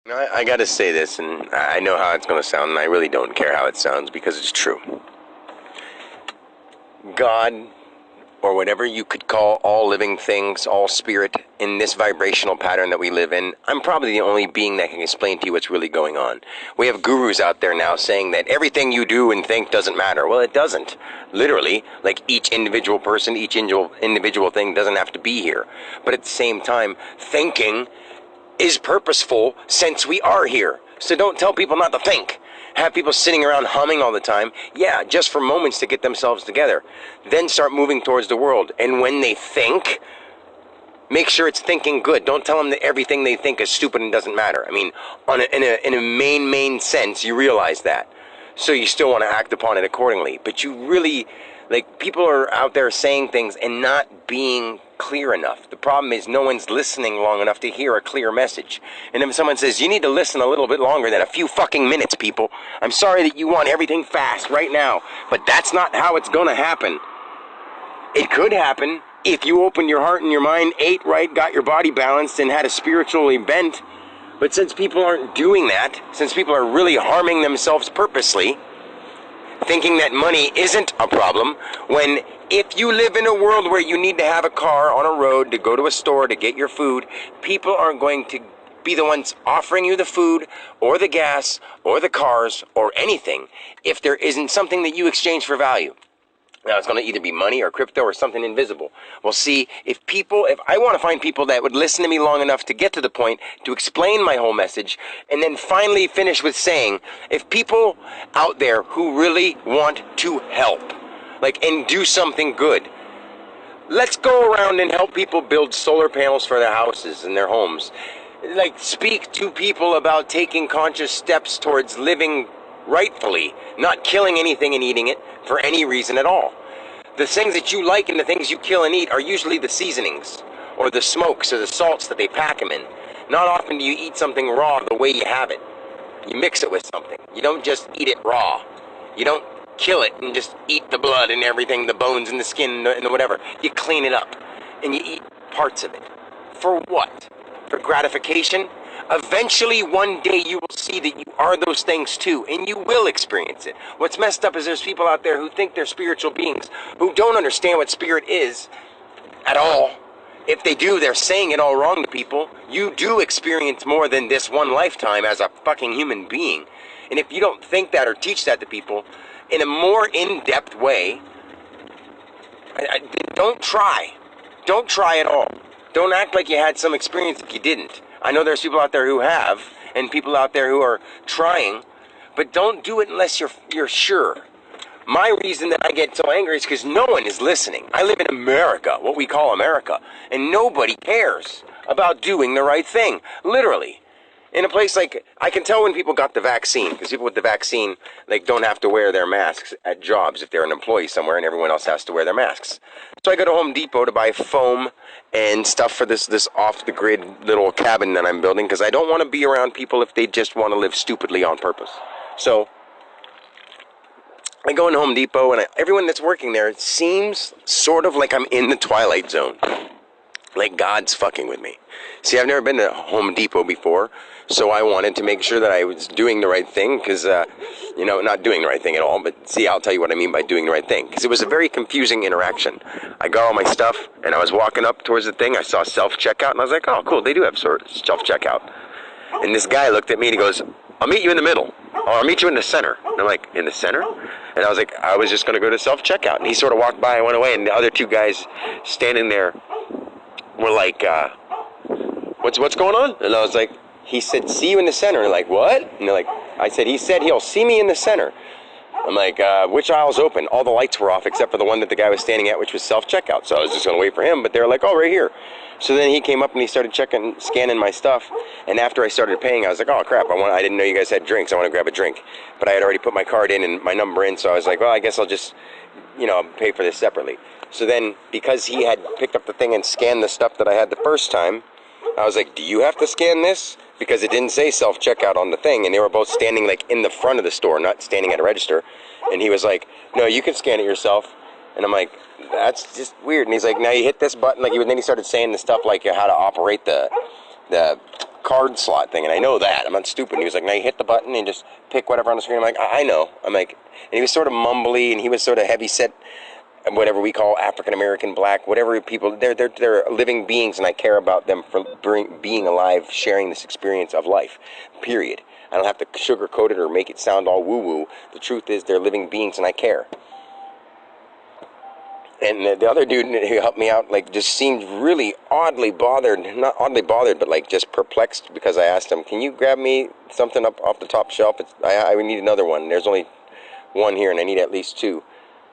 I got to say this, and I know how it's going to sound, and I really don't care how it sounds because it's true. God, or whatever you could call all living things, all spirit, in this vibrational pattern that we live in, I'm probably the only being that can explain to you what's really going on. We have gurus out there now saying that everything you do and think doesn't matter. Well, it doesn't. Literally, like each individual person, each individual thing doesn't have to be here. But at the same time, thinking is purposeful since we are here. So don't tell people not to think. Have people sitting around humming all the time. Yeah, just for moments to get themselves together. Then start moving towards the world. And when they think, make sure it's thinking good. Don't tell them that everything they think is stupid and doesn't matter. I mean, in a main sense, you realize that. So you still want to act upon it accordingly. But you really, like, people are out there saying things and not being clear enough. The problem is no one's listening long enough to hear a clear message. And if someone says, you need to listen a little bit longer than a few fucking minutes, people. I'm sorry that you want everything fast right now, but that's not how it's gonna happen. It could happen if you opened your heart and your mind, ate right, got your body balanced, and had a spiritual event. But since people aren't doing that, since people are really harming themselves purposely, thinking that money isn't a problem, when if you live in a world where you need to have a car on a road to go to a store to get your food, people aren't going to be the ones offering you the food or the gas or the cars or anything if there isn't something that you exchange for value. Now, it's going to either be money or crypto or something invisible. Well, see, if I want to find people that would listen to me long enough to get to the point to explain my whole message and then finally finish with saying, if people out there who really want to help, and do something good, let's go around and help people build solar panels for their houses and their homes. Speak to people about taking conscious steps towards living rightfully, not killing anything and eating it for any reason at all. The things that you like and the things you kill and eat are usually the seasonings or the smokes or the salts that they pack them in. Not often do you eat something raw the way you have it. You mix it with something. You don't just eat it raw. You don't kill it and just eat the blood and everything, the bones and the skin and the whatever. You clean it up and you eat parts of it. For what? For gratification? Eventually, one day, you will see that you are those things too, and you will experience it. What's messed up is there's people out there who think they're spiritual beings, who don't understand what spirit is at all. If they do, they're saying it all wrong to people. You do experience more than this one lifetime as a fucking human being. And if you don't think that or teach that to people in a more in-depth way, don't try. Don't try at all. Don't act like you had some experience if you didn't. I know there's people out there who have, and people out there who are trying, but don't do it unless you're sure. My reason that I get so angry is because no one is listening. I live in America, what we call America, and nobody cares about doing the right thing, literally. In a place I can tell when people got the vaccine, because people with the vaccine, don't have to wear their masks at jobs if they're an employee somewhere and everyone else has to wear their masks. So I go to Home Depot to buy foam and stuff for this off-the-grid little cabin that I'm building, because I don't want to be around people if they just want to live stupidly on purpose. So I go in Home Depot, and everyone that's working there, it seems sort of like I'm in the Twilight Zone. Like God's fucking with me. See, I've never been to Home Depot before, so I wanted to make sure that I was doing the right thing, because, not doing the right thing at all, but see, I'll tell you what I mean by doing the right thing, because it was a very confusing interaction. I got all my stuff, and I was walking up towards the thing, I saw self-checkout, and I was like, oh, cool, they do have self-checkout. And this guy looked at me, and he goes, I'll meet you in the middle, or I'll meet you in the center. And I'm like, in the center? And I was like, I was just going to go to self-checkout. And he sort of walked by and went away, and the other two guys standing there were like, what's going on? And I was like, he said, see you in the center. And they're like, what? And they're like, I said, he said he'll see me in the center. I'm like, which aisle's open? All the lights were off except for the one that the guy was standing at, which was self-checkout. So I was just going to wait for him, but they were like, oh, right here. So then he came up and he started scanning my stuff. And after I started paying, I was like, oh, crap, I didn't know you guys had drinks. I want to grab a drink. But I had already put my card in and my number in, so I was like, well, I guess I'll just, pay for this separately. So then, because he had picked up the thing and scanned the stuff that I had the first time, I was like, do you have to scan this? Because it didn't say self-checkout on the thing, and they were both standing in the front of the store, not standing at a register. And he was like, no, you can scan it yourself. And I'm like, that's just weird. And he's like, now you hit this button. Then he started saying the stuff how to operate the card slot thing, and I know that. I'm not stupid. And he was like, now you hit the button and just pick whatever on the screen. I'm like, I know. I'm like, and he was sort of mumbly, and he was sort of heavy set, whatever we call African American, black, whatever people. They're living beings, and I care about them for being alive, sharing this experience of life. Period. I don't have to sugarcoat it or make it sound all woo-woo. The truth is, they're living beings, and I care. And the other dude who helped me out, like, just seemed really oddly bothered. Not oddly bothered, but, like, just perplexed because I asked him, can you grab me something up off the top shelf? I need another one. There's only one here, and I need at least two.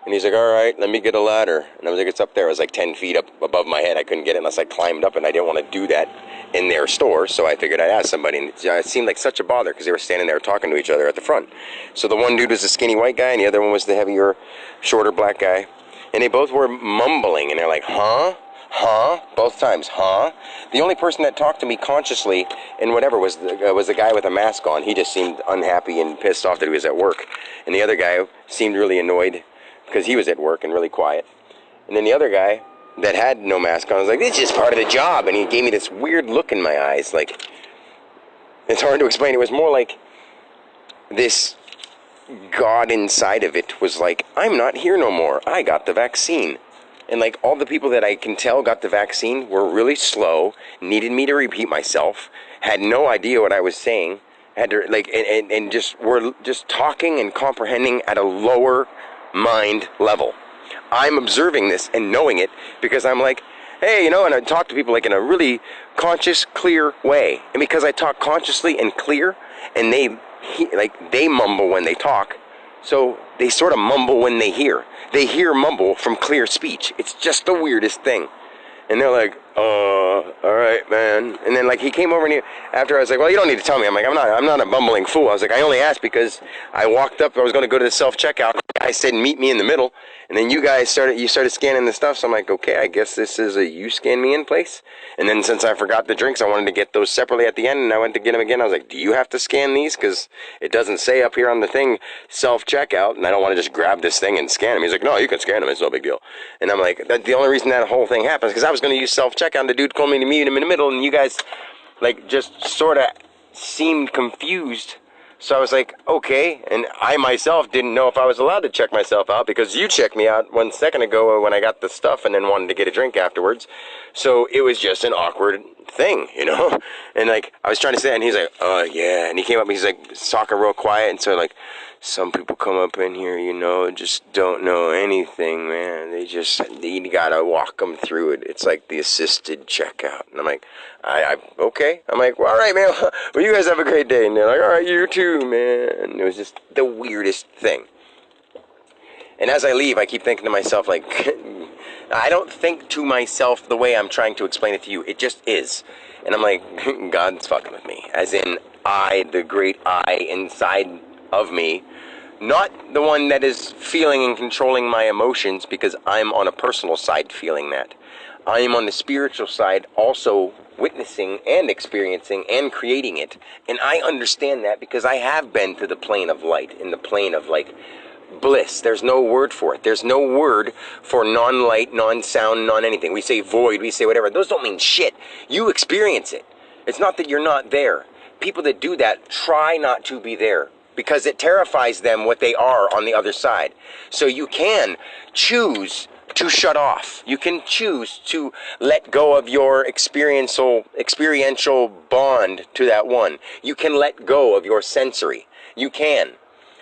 And he's like, all right, let me get a ladder. And I was like, it's up there. It was like 10 feet up above my head. I couldn't get it unless I climbed up, and I didn't want to do that in their store. So I figured I'd ask somebody. And it seemed like such a bother because they were standing there talking to each other at the front. So the one dude was the skinny white guy, and the other one was the heavier, shorter black guy. And they both were mumbling, and they're like, huh? Huh? Both times, huh? The only person that talked to me consciously and whatever was the guy with a mask on. He just seemed unhappy and pissed off that he was at work. And the other guy seemed really annoyed because he was at work and really quiet. And then the other guy that had no mask on was like, this is just part of the job. And he gave me this weird look in my eyes. Like, it's hard to explain. It was more like this God inside of it was like, I'm not here no more. I got the vaccine. And like all the people that I can tell got the vaccine were really slow, needed me to repeat myself, had no idea what I was saying, had to like, and just were just talking and comprehending at a lower mind level. I'm observing this and knowing it because I'm like, hey, and I talk to people like in a really conscious, clear way. And because I talk consciously and clear, and they mumble when they talk, so they sort of mumble when they hear. They hear mumble from clear speech. It's just the weirdest thing. And they're like, all right, man. And then like he came over and after I was like, well, you don't need to tell me. I'm like, I'm not a bumbling fool. I was like, I only asked because I walked up. I was going to go to the self-checkout. I said, meet me in the middle. And then you guys started scanning the stuff. So I'm like, okay, I guess this is a you scan me in place. And then since I forgot the drinks, I wanted to get those separately at the end. And I went to get them again. I was like, do you have to scan these? Because it doesn't say up here on the thing self-checkout. And I don't want to just grab this thing and scan them. He's like, no, you can scan them. It's no big deal. And I'm like, the only reason that whole thing happens is because I was going to use self-checkout. And the dude told me to meet him in the middle. And you guys like just sort of seemed confused. So I was like, okay, and I myself didn't know if I was allowed to check myself out because you checked me out 1 second ago when I got the stuff and then wanted to get a drink afterwards. So it was just an awkward thing, And like, I was trying to say, and he's like, oh yeah, and he came up, he's like talking real quiet, and so like, some people come up in here, just don't know anything, man. You gotta walk them through it. It's like the assisted checkout. And I'm like, okay. I'm like, well, all right, man. Well, you guys have a great day. And they're like, all right, you too, man. And it was just the weirdest thing. And as I leave, I keep thinking to myself, like, I don't think to myself the way I'm trying to explain it to you. It just is. And I'm like, God's fucking with me. As in, the great I inside of me, not the one that is feeling and controlling my emotions, because I'm on a personal side feeling that. I am on the spiritual side also witnessing and experiencing and creating it. And I understand that because I have been to the plane of light, in the plane of like bliss. There's no word for it. There's no word for non-light, non-sound, non-anything. We say void, we say whatever. Those don't mean shit. You experience it. It's not that you're not there. People that do that try not to be there, because it terrifies them what they are on the other side. So you can choose to shut off. You can choose to let go of your experiential bond to that one. You can let go of your sensory. You can.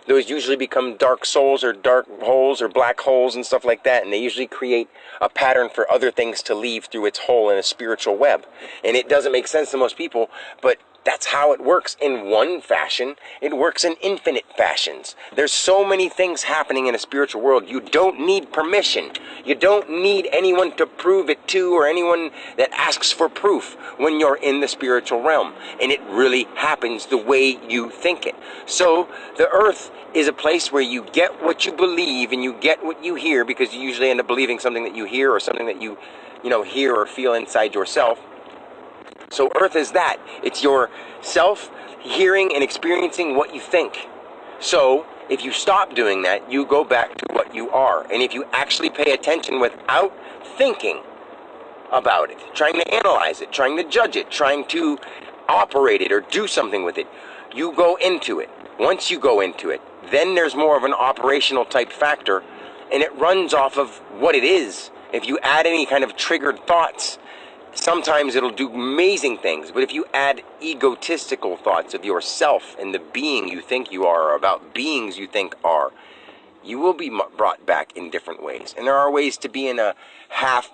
Those usually become dark souls or dark holes or black holes and stuff like that, and they usually create a pattern for other things to leave through its hole in a spiritual web. And it doesn't make sense to most people, but that's how it works in one fashion. It works in infinite fashions. There's so many things happening in a spiritual world. You don't need permission. You don't need anyone to prove it to, or anyone that asks for proof when you're in the spiritual realm. And it really happens the way you think it. So the earth is a place where you get what you believe and you get what you hear, because you usually end up believing something that you hear or something that you hear or feel inside yourself. So earth is that. It's your self hearing and experiencing what you think. So if you stop doing that, you go back to what you are. And if you actually pay attention without thinking about it, trying to analyze it, trying to judge it, trying to operate it or do something with it. You go into it. Once you go into it, then there's more of an operational type factor, and it runs off of what it is. If you add any kind of triggered thoughts, sometimes it'll do amazing things. But if you add egotistical thoughts of yourself and the being you think you are, or about beings you think are, you will be brought back in different ways. And there are ways to be in a half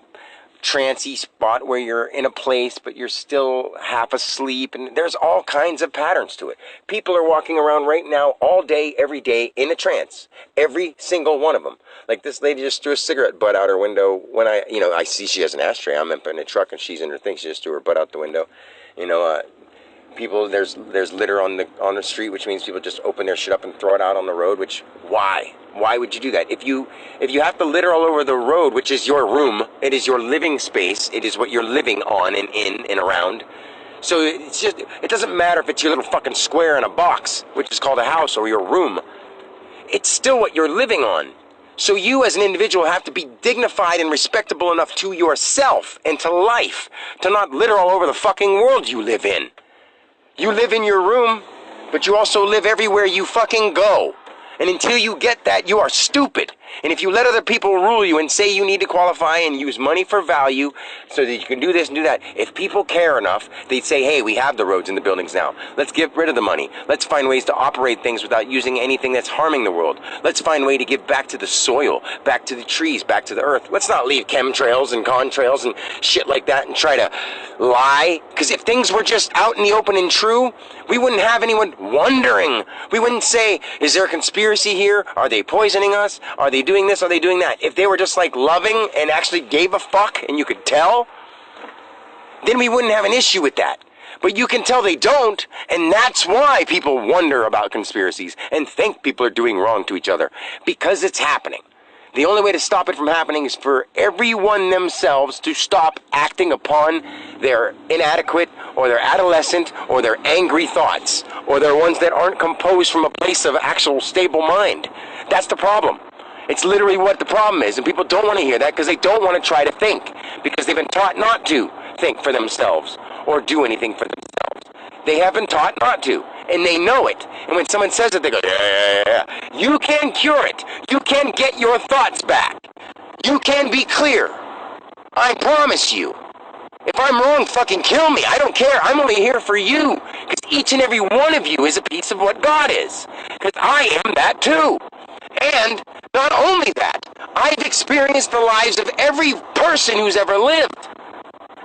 trancey spot where you're in a place but you're still half asleep, and there's all kinds of patterns to it. People are walking around right now all day, every day in a trance. Every single one of them. Like this lady just threw a cigarette butt out her window when I see she has an ashtray. I'm up in a truck and she's in her thing. She just threw her butt out the window. People, there's litter on the street, which means people just open their shit up and throw it out on the road. Which, why would you do that? If you have to litter all over the road, which is your room, it is your living space, it is what you're living on and in and around. So it doesn't matter if it's your little fucking square in a box, which is called a house, or your room. It's still what you're living on. So you as an individual have to be dignified and respectable enough to yourself and to life to not litter all over the fucking world you live in. You live in your room, but you also live everywhere you fucking go. And until you get that, you are stupid. And if you let other people rule you and say you need to qualify and use money for value so that you can do this and do that, if people care enough, they'd say, hey, we have the roads and the buildings now. Let's get rid of the money. Let's find ways to operate things without using anything that's harming the world. Let's find a way to give back to the soil, back to the trees, back to the earth. Let's not leave chemtrails and contrails and shit like that and try to lie. Because if things were just out in the open and true, we wouldn't have anyone wondering. We wouldn't say, is there a conspiracy here? Are they poisoning us? Are they doing this? Are they doing that? If they were just like loving and actually gave a fuck and you could tell, then we wouldn't have an issue with that. But you can tell they don't, and that's why people wonder about conspiracies and think people are doing wrong to each other. Because it's happening. The only way to stop it from happening is for everyone themselves to stop acting upon their inadequate or their adolescent or their angry thoughts, or their ones that aren't composed from a place of actual stable mind. That's the problem. It's literally what the problem is, and people don't want to hear that because they don't want to try to think, because they've been taught not to think for themselves or do anything for themselves. They have been taught not to, and they know it. And when someone says it, they go, yeah. You can cure it. You can get your thoughts back. You can be clear. I promise you. If I'm wrong, fucking kill me. I don't care. I'm only here for you. Because each and every one of you is a piece of what God is. Because I am that too. And not only that, I've experienced the lives of every person who's ever lived.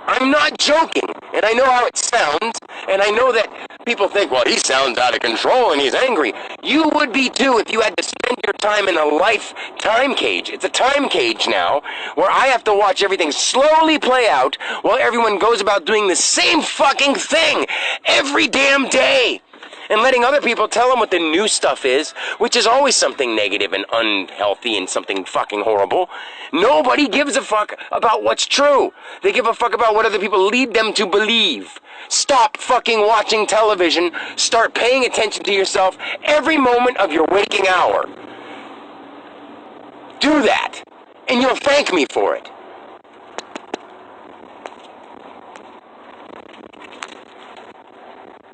I'm not joking, and I know how it sounds, and I know that people think, well, he sounds out of control and he's angry. You would be too if you had to spend your time in a life time cage. It's a time cage now, where I have to watch everything slowly play out while everyone goes about doing the same fucking thing every damn day. And letting other people tell them what the new stuff is, which is always something negative and unhealthy and something fucking horrible. Nobody gives a fuck about what's true. They give a fuck about what other people lead them to believe. Stop fucking watching television. Start paying attention to yourself every moment of your waking hour. Do that, and you'll thank me for it.